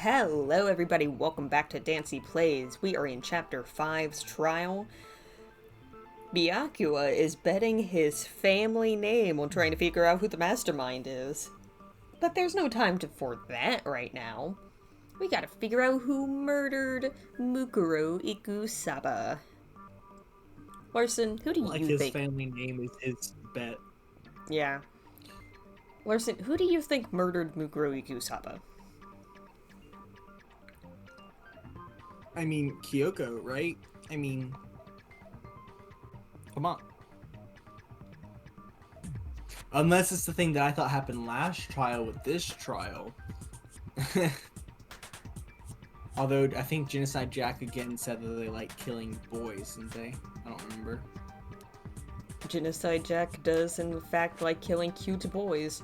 Hello everybody, welcome back to Dancy Plays. We are in Chapter 5's trial. Byakuya is betting his family name on trying to figure out who the mastermind is. But there's no time for that right now. We gotta figure out who murdered Mukuro Ikusaba. Larson, who do you think? His family name is his bet. Yeah. Larson, who do you think murdered Mukuro Ikusaba? I mean, Kyoko, right? I mean, come on. Unless it's the thing that I thought happened last trial with this trial. Although, I think Genocide Jack again said that they like killing boys, didn't they? I don't remember. Genocide Jack does, in fact, like killing cute boys.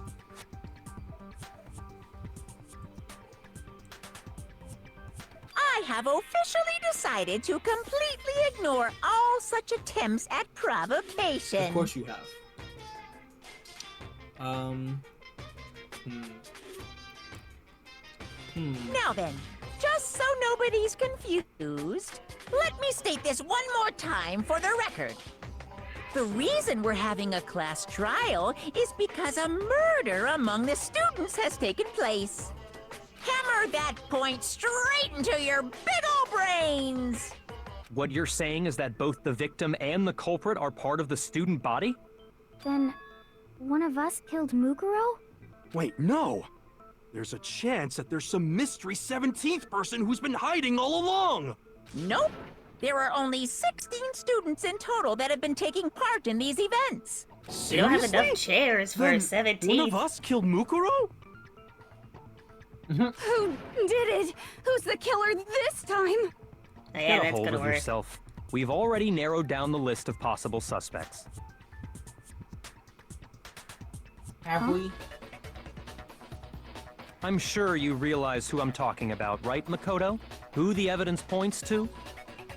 I have officially decided to completely ignore all such attempts at provocation. Of course you have. Now then, just so nobody's confused, let me state this one more time for the record. The reason we're having a class trial is because a murder among the students has taken place. Hammer that point straight into your big ol' brains! What you're saying is that both the victim and the culprit are part of the student body? Then, one of us killed Mukuro? Wait, no! There's a chance that there's some mystery 17th person who's been hiding all along! Nope. There are only 16 students in total that have been taking part in these events. We don't have enough chairs for Then 17. one of us killed Mukuro? Who did it? Who's the killer this time? Yeah, Get a that's hold gonna of work. yourself. We've already narrowed down the list of possible suspects. Have we? I'm sure you realize who I'm talking about, right, Makoto? Who the evidence points to?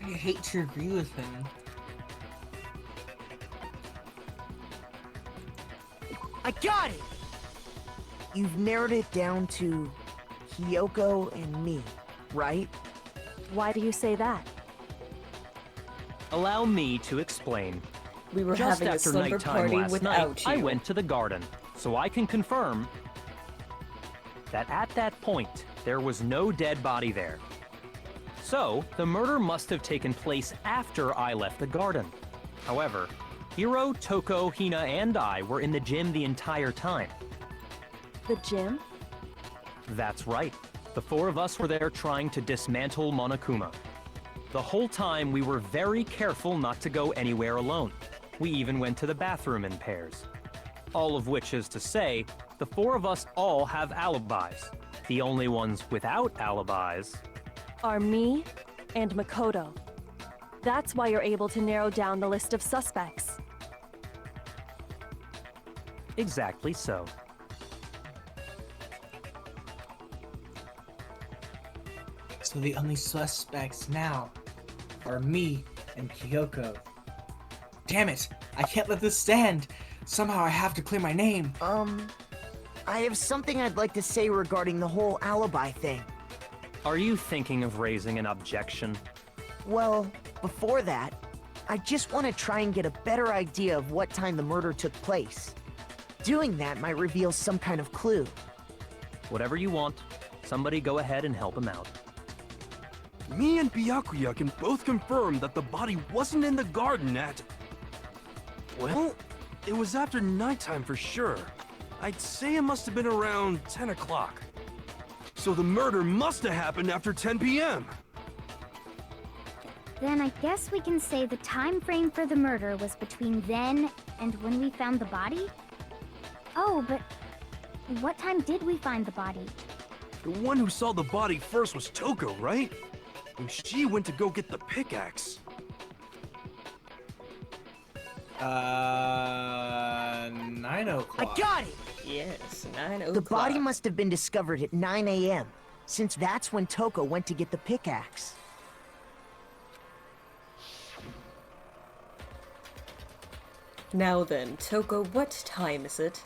I hate to agree with him. I got it! You've narrowed it down to Kyoko and me, right? Why do you say that? Allow me to explain. We were Just having a after slumber nighttime party last without night, you. I went to the garden, so I can confirm that at that point, there was no dead body there. So, the murder must have taken place after I left the garden. However, Hiro, Toko, Hina, and I were in the gym the entire time. The gym? That's right. The four of us were there trying to dismantle Monokuma. The whole time, we were very careful not to go anywhere alone. We even went to the bathroom in pairs. All of which is to say, the four of us all have alibis. The only ones without alibis are me and Makoto. That's why you're able to narrow down the list of suspects. exactly so. So the only suspects now are me and Kyoko. Damn it! I can't let this stand! Somehow I have to clear my name! I have something I'd like to say regarding the whole alibi thing. Are you thinking of raising an objection? Well, before that, I just want to try and get a better idea of what time the murder took place. Doing that might reveal some kind of clue. Whatever you want. Somebody go ahead and help him out. Me and Byakuya can both confirm that the body wasn't in the garden at... Well, it was after nighttime for sure. I'd say it must have been around 10 o'clock. So the murder must have happened after 10 p.m. Then I guess we can say the time frame for the murder was between then and when we found the body? Oh, but what time did we find the body? The one who saw the body first was Toko, right? And she went to go get the pickaxe. 9 o'clock. I got it! Yes, 9 o'clock. The body must have been discovered at 9 a.m., since that's when Toko went to get the pickaxe. Now then, Toko, what time is it?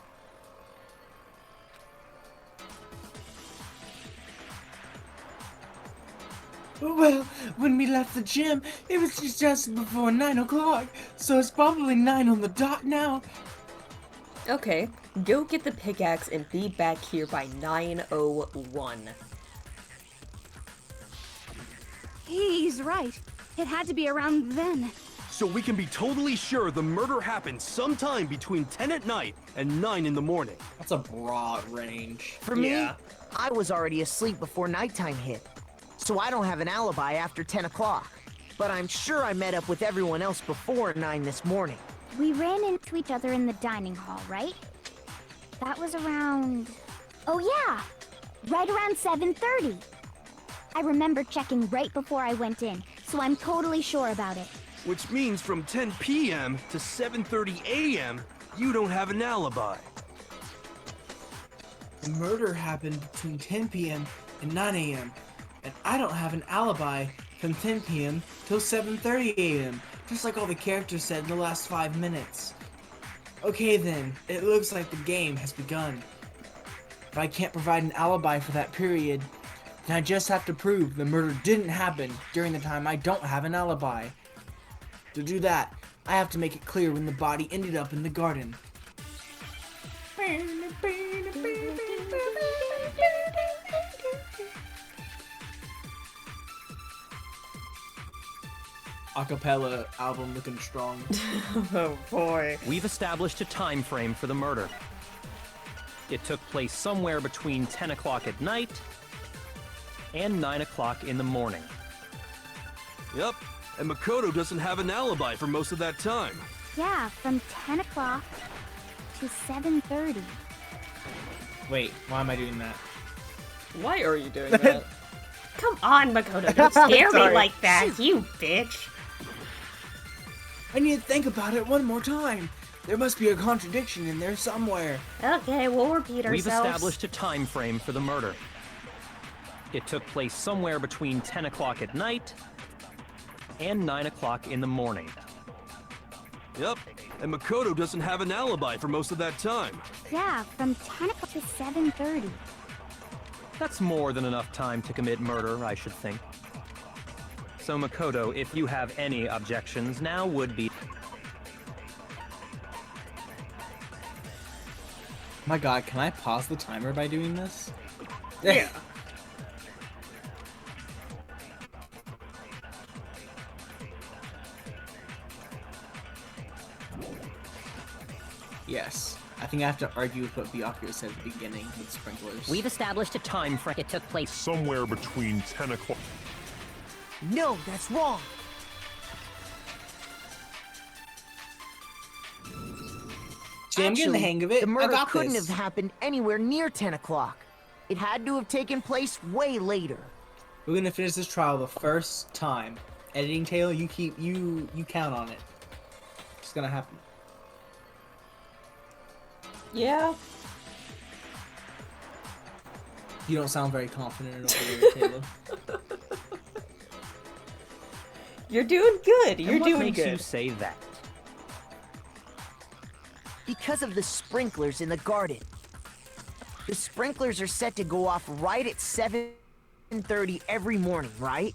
Well, when we left the gym, it was just before 9 o'clock, so it's probably 9 on the dot now. Okay, go get the pickaxe and be back here by 9:01. He's right. It had to be around then. So we can be totally sure the murder happened sometime between 10 at night and 9 in the morning. That's a broad range. For me, I was already asleep before nighttime hit, so I don't have an alibi after 10 o'clock. But I'm sure I met up with everyone else before 9 this morning. We ran into each other in the dining hall, right? That was around... Oh yeah! Right around 7:30. I remember checking right before I went in, so I'm totally sure about it. Which means from 10 p.m. to 7:30 a.m., you don't have an alibi. The murder happened between 10 p.m. and 9 a.m., and I don't have an alibi from 10 p.m. till 7:30 a.m., just like all the characters said in the last 5 minutes. Okay then, it looks like the game has begun. If I can't provide an alibi for that period, then I just have to prove the murder didn't happen during the time I don't have an alibi. To do that, I have to make it clear when the body ended up in the garden. Acapella album looking strong. Oh boy. We've established a time frame for the murder. It took place somewhere between 10 o'clock at night and 9 o'clock in the morning. Yep, and Makoto doesn't have an alibi for most of that time. Yeah, from 10 o'clock to 7:30. Wait, why am I doing that? Why are you doing that? Come on, Makoto, don't scare me Sorry. like that, you bitch. I need to think about it one more time. There must be a contradiction in there somewhere. Okay, we'll repeat We've ourselves. established a time frame for the murder. It took place somewhere between 10 o'clock at night and 9 o'clock in the morning. Yep, and Makoto doesn't have an alibi for most of that time. Yeah, from 10 o'clock to 7:30. That's more than enough time to commit murder, I should think. So Makoto, if you have any objections, now would be... My god, can I pause the timer by doing this? Yeah. Yes. I think I have to argue with what Byakuya said at the beginning with sprinklers. We've established a time frame. It took place Somewhere between 10 o'clock. No, that's wrong. See, I'm getting the hang of it. The I murder got couldn't this. have happened anywhere near 10 o'clock. It had to have taken place way later. We're gonna finish this trial the first time. Editing Taylor, you count on it. It's gonna happen. Yeah. You don't sound very confident over there, Taylor. You're doing good. You're And what doing makes good. you say that? Because of the sprinklers in the garden. The sprinklers are set to go off right at 7:30 every morning, right?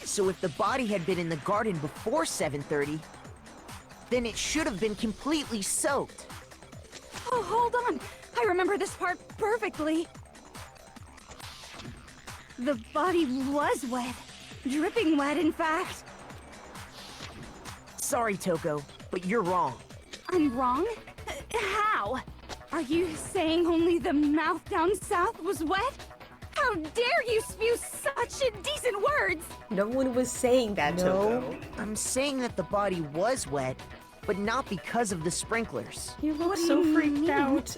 So if the body had been in the garden before 7:30, then it should have been completely soaked. Oh, hold on. I remember this part perfectly. The body was wet. Dripping wet, in fact. Sorry, Toko, but you're wrong. I'm wrong? How? Are you saying only the mouth down south was wet? How dare you spew such indecent words! No one was saying that, No, Toko. I'm saying that the body was wet, but not because of the sprinklers. You look What do so you freaked mean? out.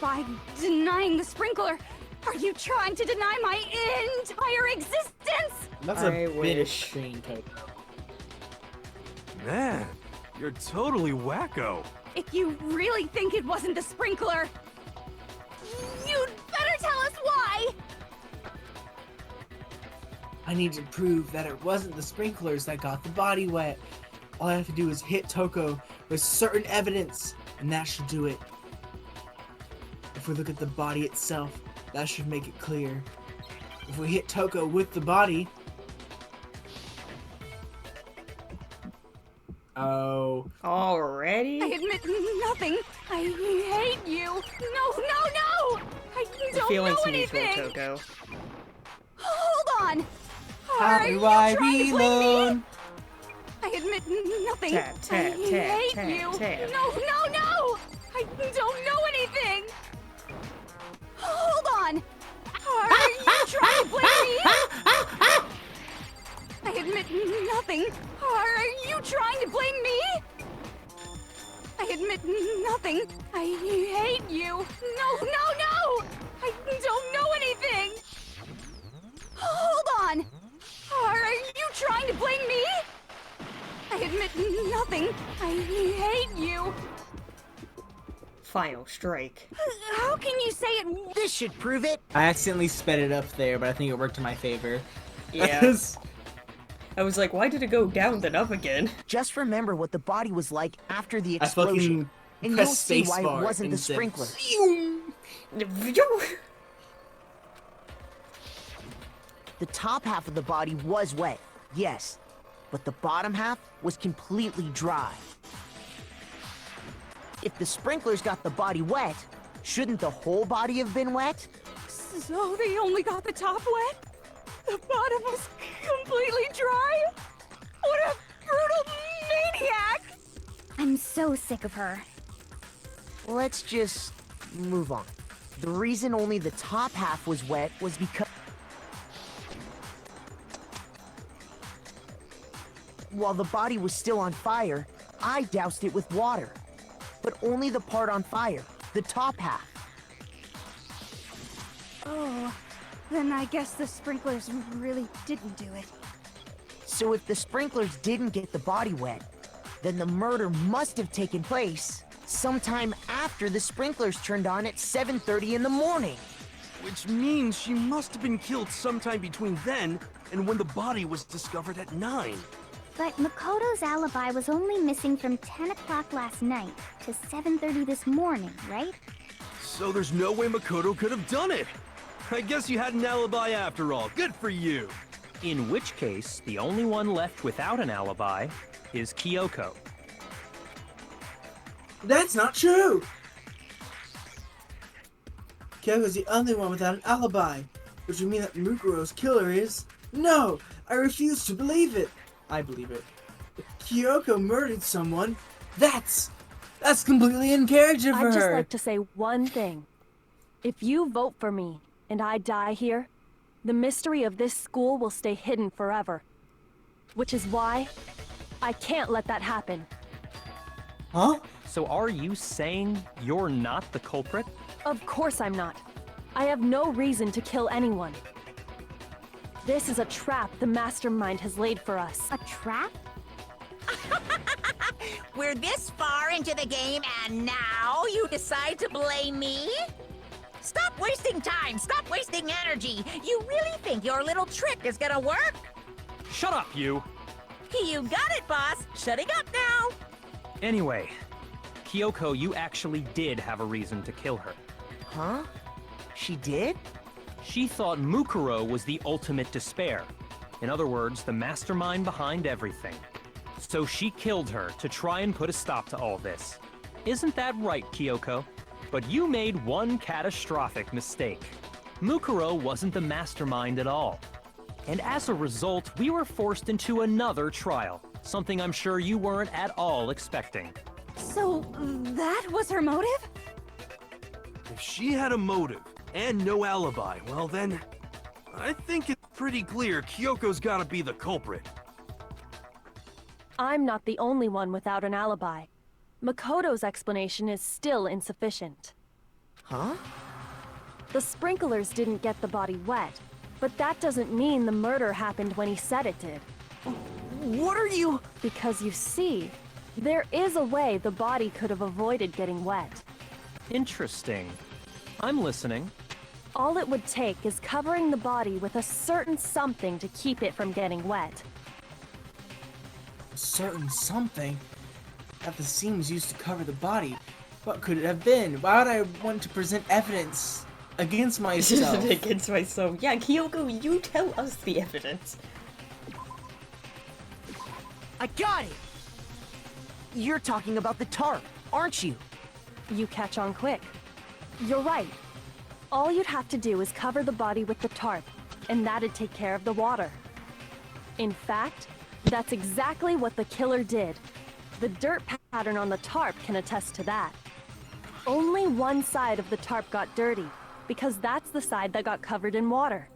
By denying the sprinkler, are you trying to deny my entire existence? That's I a bit wish. extreme, Taylor. Man, you're totally wacko. If you really think it wasn't the sprinkler, you'd better tell us why! I need to prove that it wasn't the sprinklers that got the body wet. All I have to do is hit Toko with certain evidence, and that should do it. If we look at the body itself, that should make it clear. If we hit Toko with the body, Oh. Already? I admit nothing. I hate you. No! I The don't feeling's know mutual, anything. Toko. Hold on. How Are do you I trying to blame me? reload? I admit nothing. Tap, tap, I tap, hate tap, you. tap. No! I don't know anything. Hold on. Are you trying to blame me? I admit nothing. Are you trying to blame me? I admit nothing. I hate you. No! I don't know anything. Hold on. Are you trying to blame me? I admit nothing. I hate you. Final strike. How can you say it? This should prove it. I accidentally sped it up there, but I think it worked in my favor. Yeah. I was like, why did it go down then up again? Just remember what the body was like after the I explosion, fucking and you'll pressed see why spacebar it wasn't the and said, sprinkler. The top half of the body was wet, yes, but the bottom half was completely dry. If the sprinklers got the body wet, shouldn't the whole body have been wet? So they only got the top wet? The bottom was completely dry? What a brutal maniac! I'm so sick of her. Let's just move on. The reason only the top half was wet was because while the body was still on fire, I doused it with water. But only the part on fire, the top half. Oh, then I guess the sprinklers really didn't do it. So if the sprinklers didn't get the body wet, then the murder must have taken place sometime after the sprinklers turned on at 7:30 in the morning. Which means she must have been killed sometime between then and when the body was discovered at 9. But Makoto's alibi was only missing from 10 o'clock last night to 7:30 this morning, right? So there's no way Makoto could have done it. I guess you had an alibi after all. Good for you. In which case, the only one left without an alibi is Kyoko. That's not true! Kyoko's the only one without an alibi, which would mean that Mukuro's killer is... No! I refuse to believe it! I believe it. If Kyoko murdered someone, that's completely in character for I'd just her! like to say one thing. If you vote for me, and I die here, the mystery of this school will stay hidden forever. Which is why I can't let that happen. Huh? So are you saying you're not the culprit? Of course I'm not. I have no reason to kill anyone. This is a trap the mastermind has laid for us. A trap? We're this far into the game and now you decide to blame me? Stop wasting time! Stop wasting energy! You really think your little trick is gonna work? Shut up, you! You got it, boss! Shutting up now! Anyway, Kyoko, you actually did have a reason to kill her. Huh? She did? She thought Mukuro was the ultimate despair. In other words, the mastermind behind everything. So she killed her to try and put a stop to all this. Isn't that right, Kyoko? But you made one catastrophic mistake. Mukuro wasn't the mastermind at all. And as a result, we were forced into another trial. Something I'm sure you weren't at all expecting. So, that was her motive? If she had a motive and no alibi, well then, I think it's pretty clear Kyoko's gotta be the culprit. I'm not the only one without an alibi. Makoto's explanation is still insufficient. Huh? The sprinklers didn't get the body wet, but that doesn't mean the murder happened when he said it did. What are you... Because you see, there is a way the body could have avoided getting wet. Interesting. I'm listening. All it would take is covering the body with a certain something to keep it from getting wet. A certain something? That the seam was used to cover the body. What could it have been? Why would I want to present evidence against myself? Against myself. Yeah, Kyoko, you tell us the evidence. I got it! You're talking about the tarp, aren't you? You catch on quick. You're right. All you'd have to do is cover the body with the tarp, and that'd take care of the water. In fact, that's exactly what the killer did. The dirt pattern on the tarp can attest to that. Only one side of the tarp got dirty, because that's the side that got covered in water.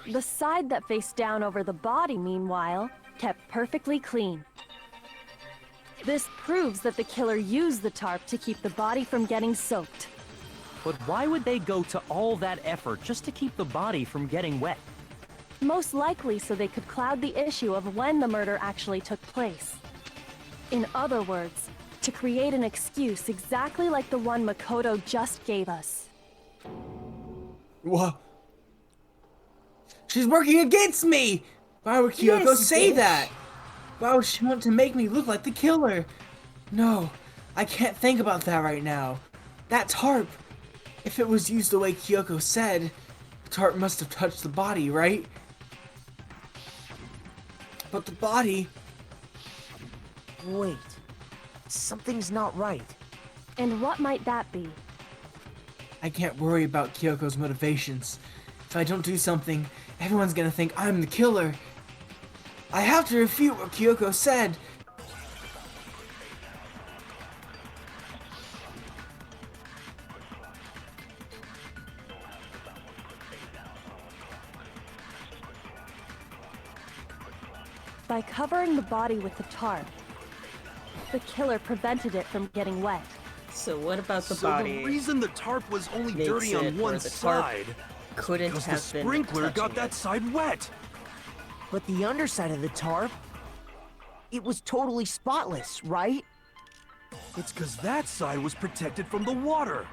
The side that faced down over the body, meanwhile, kept perfectly clean. This proves that the killer used the tarp to keep the body from getting soaked. But why would they go to all that effort just to keep the body from getting wet? Most likely so they could cloud the issue of when the murder actually took place. In other words, to create an excuse exactly like the one Makoto just gave us. What? She's working against me! Why would Kyoko Yes, say bitch. that? Why would she want to make me look like the killer? No, I can't think about that right now. That tarp! If it was used the way Kyoko said, the tarp must have touched the body, right? But the body... Wait. Something's not right. And what might that be? I can't worry about Kyoko's motivations. If I don't do something, everyone's gonna think I'm the killer. I have to refute what Kyoko said. By covering the body with the tarp, the killer prevented it from getting wet. So what about the So body? the reason the tarp was only Makes dirty it on where one the tarp side couldn't because the have been sprinkler got touching that it. side wet. But the underside of the tarp, it was totally spotless, right? It's because that side was protected from the water.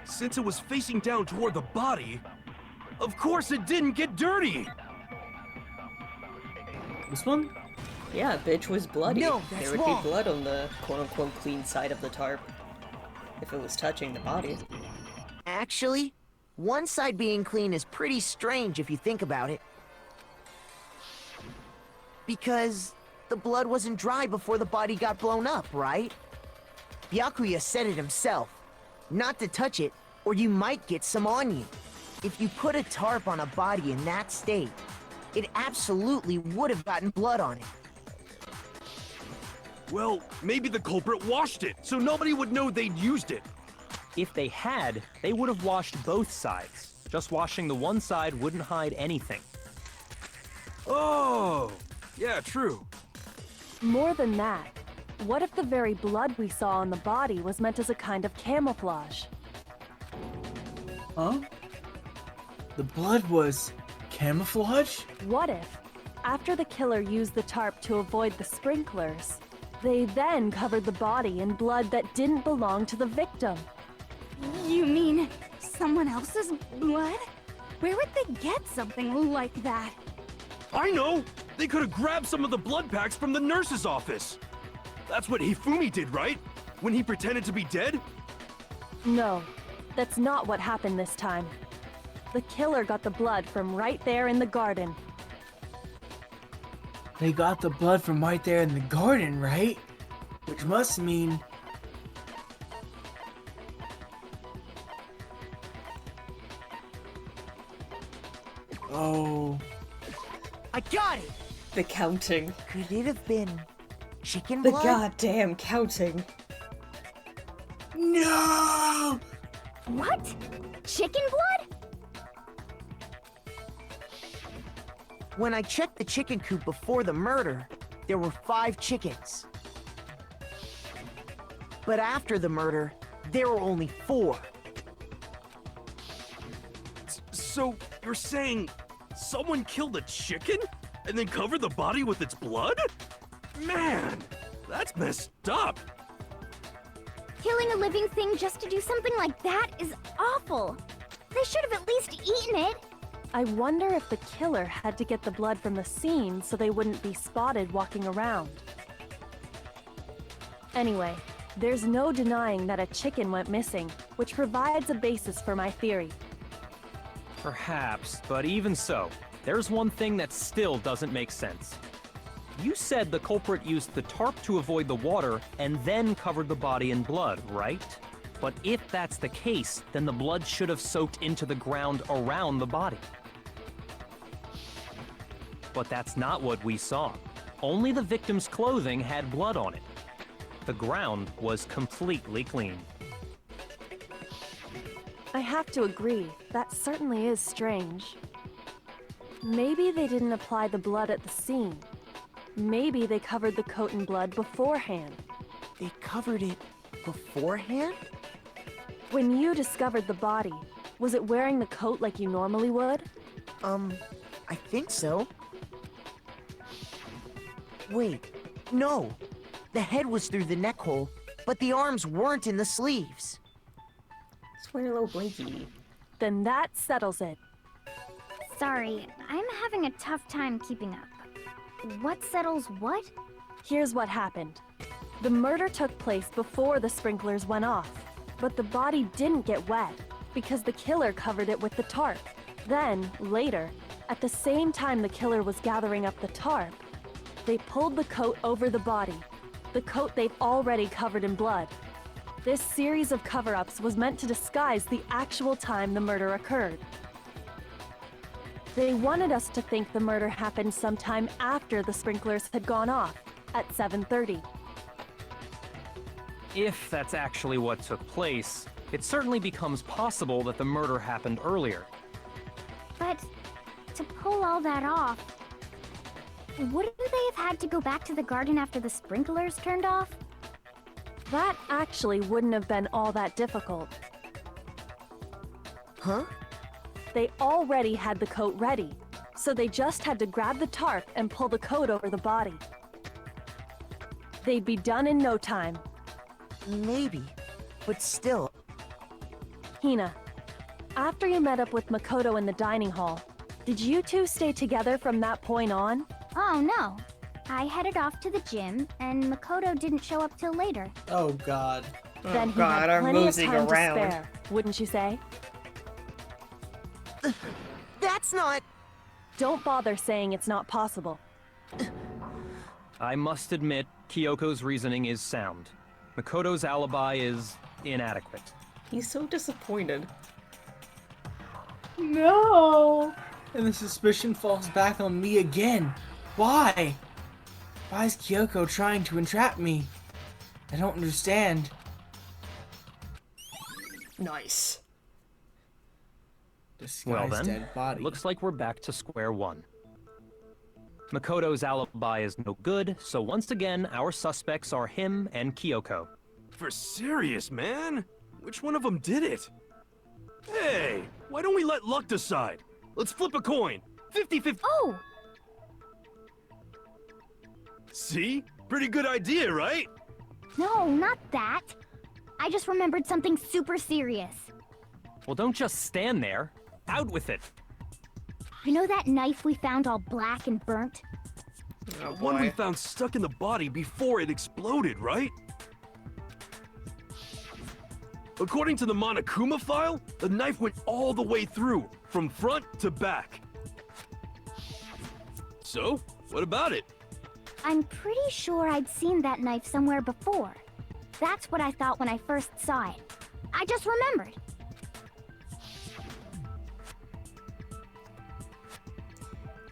Since it was facing down toward the body, of course it didn't get dirty. This one? Yeah, bitch was bloody. No, that's there would wrong. be blood on the quote-unquote clean side of the tarp if it was touching the body. Actually, one side being clean is pretty strange if you think about it. Because the blood wasn't dry before the body got blown up, right? Byakuya said it himself. Not to touch it, or you might get some on you. If you put a tarp on a body in that state, it absolutely would have gotten blood on it. Well, maybe the culprit washed it, so nobody would know they'd used it. If they had, they would have washed both sides. Just washing the one side wouldn't hide anything. Oh, yeah, true. More than that, what if the very blood we saw on the body was meant as a kind of camouflage? Huh? The blood was camouflage? What if, after the killer used the tarp to avoid the sprinklers, they then covered the body in blood that didn't belong to the victim? You mean someone else's blood? Where would they get something like that? I know! They could have grabbed some of the blood packs from the nurse's office. That's what Hifumi did, right? When he pretended to be dead? No, that's not what happened this time. The killer got the blood from right there in the garden. They got the blood from right there in the garden, right? Which must mean... Oh... I got it! The counting. Could it have been chicken The blood? goddamn counting. No! What? Chicken blood? When I checked the chicken coop before the murder, there were 5 chickens. But after the murder, there were only 4. So, you're saying someone killed a chicken and then covered the body with its blood? Man, that's messed up. Killing a living thing just to do something like that is awful. They should have at least eaten it. I wonder if the killer had to get the blood from the scene so they wouldn't be spotted walking around. Anyway, there's no denying that a chicken went missing, which provides a basis for my theory. Perhaps, but even so, there's one thing that still doesn't make sense. You said the culprit used the tarp to avoid the water and then covered the body in blood, right? But if that's the case, then the blood should have soaked into the ground around the body. But that's not what we saw. Only the victim's clothing had blood on it. The ground was completely clean. I have to agree, that certainly is strange. Maybe they didn't apply the blood at the scene. Maybe they covered the coat in blood beforehand. They covered it beforehand? When you discovered the body, was it wearing the coat like you normally would? I think so. Wait, no. The head was through the neck hole, but the arms weren't in the sleeves. It's wearing a little blankie. Then that settles it. Sorry, I'm having a tough time keeping up. What settles what? Here's what happened. The murder took place before the sprinklers went off, but the body didn't get wet because the killer covered it with the tarp. Then, later, at the same time the killer was gathering up the tarp, they pulled the coat over the body, the coat they've already covered in blood. This series of cover-ups was meant to disguise the actual time the murder occurred. They wanted us to think the murder happened sometime after the sprinklers had gone off, at 7:30. If that's actually what took place, it certainly becomes possible that the murder happened earlier. But to pull all that off, wouldn't they have had to go back to the garden after the sprinklers turned off? That actually wouldn't have been all that difficult. Huh? They already had the coat ready, so they just had to grab the tarp and pull the coat over the body. They'd be done in no time. Maybe, but still. Hina, after you met up with Makoto in the dining hall, did you two stay together from that point on? Oh no. I headed off to the gym, and Makoto didn't show up till later. Oh god. Then he God, had I'm plenty of losing time around. to spare, wouldn't you say? That's not... Don't bother saying it's not possible. I must admit, Kyoko's reasoning is sound. Makoto's alibi is inadequate. He's so disappointed. No! And the suspicion falls back on me again. Why? Why is Kyoko trying to entrap me? I don't understand. Nice. Well Disguised then, dead body. looks like we're back to square one. Makoto's alibi is no good, so once again, our suspects are him and Kyoko. For serious, man? Which one of them did it? Hey, why don't we let luck decide? Let's flip a coin. 50-50. Oh! See? Pretty good idea, right? No, not that. I just remembered something super serious. Well, don't just stand there. Out with it. You know that knife we found all black and burnt? Oh The one we boy. found stuck in the body before it exploded, right? According to the Monokuma file, the knife went all the way through, from front to back. So, what about it? I'm pretty sure I'd seen that knife somewhere before. That's what I thought when I first saw it. I just remembered.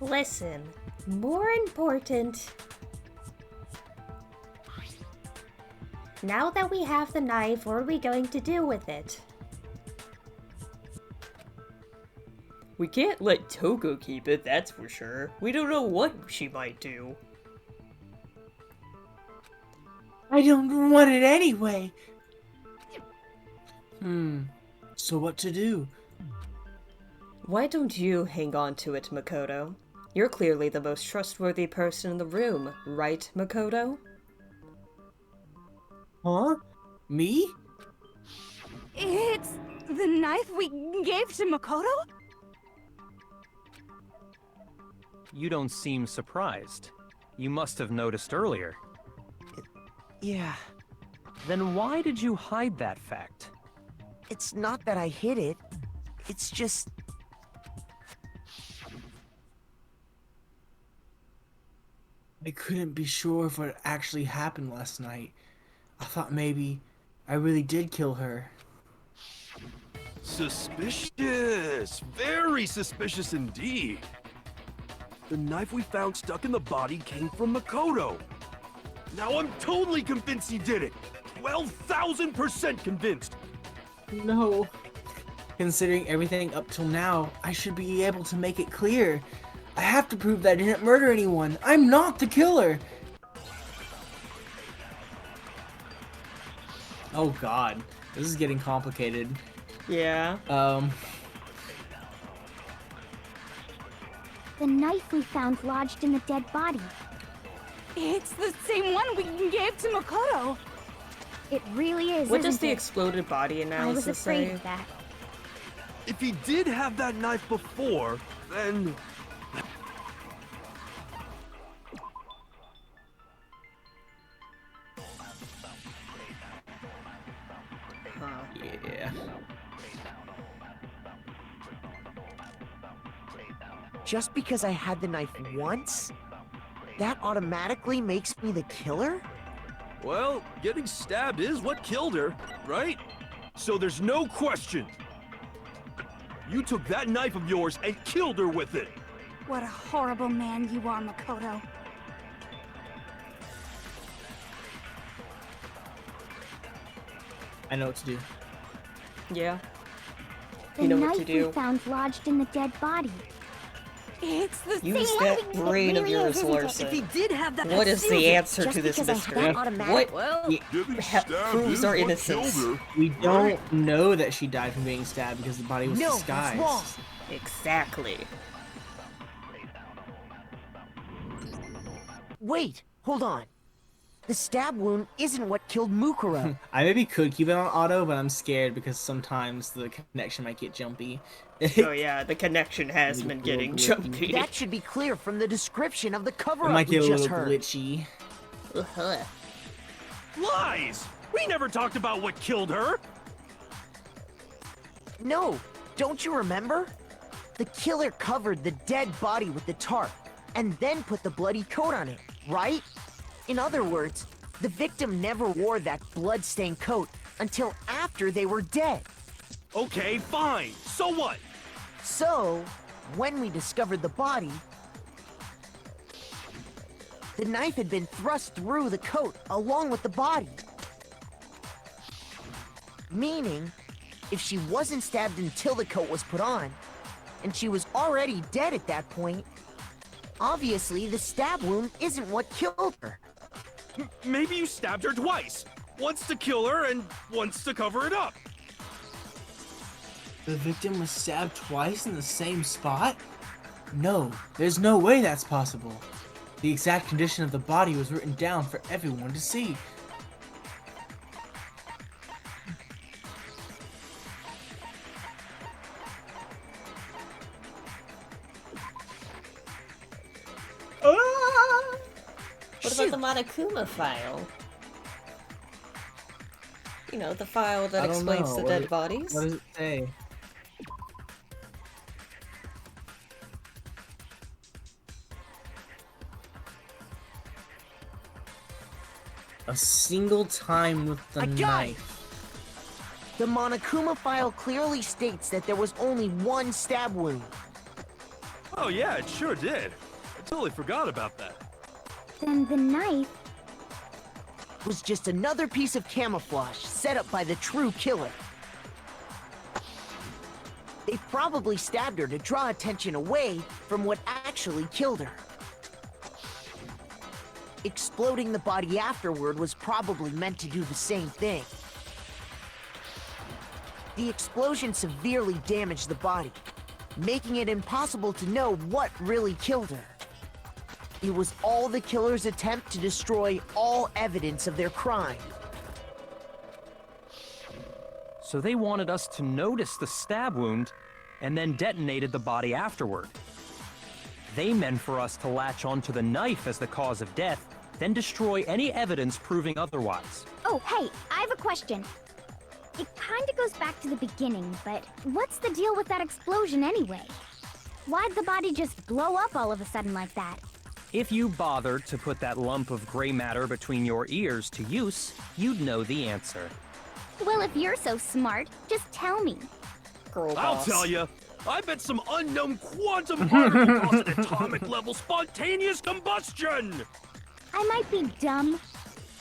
Listen, more important. Now that we have the knife, what are we going to do with it? We can't let Toko keep it, that's for sure. We don't know what she might do. I don't want it anyway. So what to do? Why don't you hang on to it, Makoto? You're clearly the most trustworthy person in the room, right, Makoto? Huh? Me? It's the knife we gave to Makoto? You don't seem surprised. You must have noticed earlier. Yeah, Then why did you hide that fact? it's not that I hid it. It's just... I couldn't be sure if what actually happened last night. I thought maybe I really did kill her. Suspicious! Very suspicious indeed. The knife we found stuck in the body came from Makoto. Now I'm totally convinced he did it. 12,000% convinced. No. Considering everything up till now, I should be able to make it clear. I have to prove that I didn't murder anyone. I'm not the killer. Oh god, this is getting complicated. Yeah. The knife we found lodged in the dead body. It's the same one we gave to Makoto. It really is, What does isn't the it? exploded body I was analysis afraid say? of that. If he did have that knife before, then... Yeah. Just because I had the knife once, that automatically makes me the killer? Well, getting stabbed is what killed her, right? So there's no question. You took that knife of yours and killed her with it. What a horrible man you are, Makoto. I know what to do. Yeah. The You know what knife to we do. found lodged in the dead body. It's the Use same that one we brain of really yours, is, isn't it? Larson. If he did have that, What is seals the it. answer Just to this because I mystery? had automatic- What Well, Getting ha- stabbed proves is our what innocence? killed her. We don't know that she died from being stabbed because the body was No, disguised. that's wrong. Exactly. Wait, hold on. The stab wound isn't what killed Mukuro. I maybe could keep it on auto, but I'm scared because sometimes the connection might get jumpy. Oh yeah, the connection has Maybe been a little getting glitchy. jumpy. That should be clear from the description of the It cover-up might we get a just little heard. glitchy. Uh-huh. Lies! We never talked about what killed her! No, don't you remember? The killer covered the dead body with the tarp, and then put the bloody coat on it, right? In other words, the victim never wore that blood-stained coat until after they were dead. Okay, fine. So what? So, when we discovered the body, the knife had been thrust through the coat along with the body. Meaning, if she wasn't stabbed until the coat was put on, and she was already dead at that point, obviously the stab wound isn't what killed her. Maybe you stabbed her twice. Once to kill her and once to cover it up. The victim was stabbed twice in the same spot? No, there's no way that's possible. The exact condition of the body was written down for everyone to see. What about the Monokuma file? You know, the file that I don't explains know. the What dead does- bodies? What does it say? A single time with the I got it! knife. The Monokuma file clearly states that there was only one stab wound. Oh yeah, it sure did. I totally forgot about that. Then the knife... Was just another piece of camouflage set up by the true killer. They probably stabbed her to draw attention away from what actually killed her. Exploding the body afterward was probably meant to do the same thing. The explosion severely damaged the body, making it impossible to know what really killed her. It was all the killer's attempt to destroy all evidence of their crime. So they wanted us to notice the stab wound and then detonated the body afterward. They meant for us to latch onto the knife as the cause of death, then destroy any evidence proving otherwise. Oh, hey, I have a question. It kinda goes back to the beginning, but what's the deal with that explosion anyway? Why'd the body just blow up all of a sudden like that? If you bothered to put that lump of gray matter between your ears to use, you'd know the answer. Well, if you're so smart, just tell me. Girl I'll boss. tell you. I bet some unknown quantum particle caused an atomic level spontaneous combustion! I might be dumb,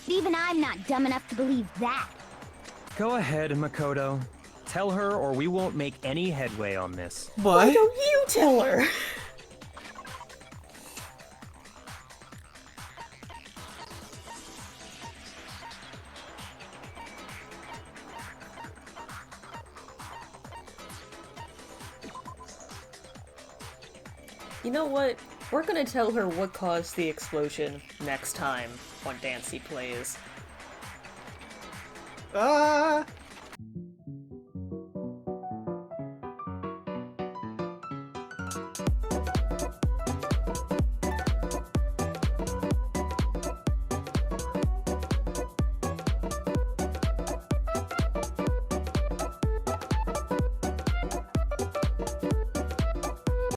but even I'm not dumb enough to believe that. Go ahead, Makoto. Tell her or we won't make any headway on this. Why What? don't you tell her? You know what? We're gonna tell her what caused the explosion next time on Dancy Plays. Ah!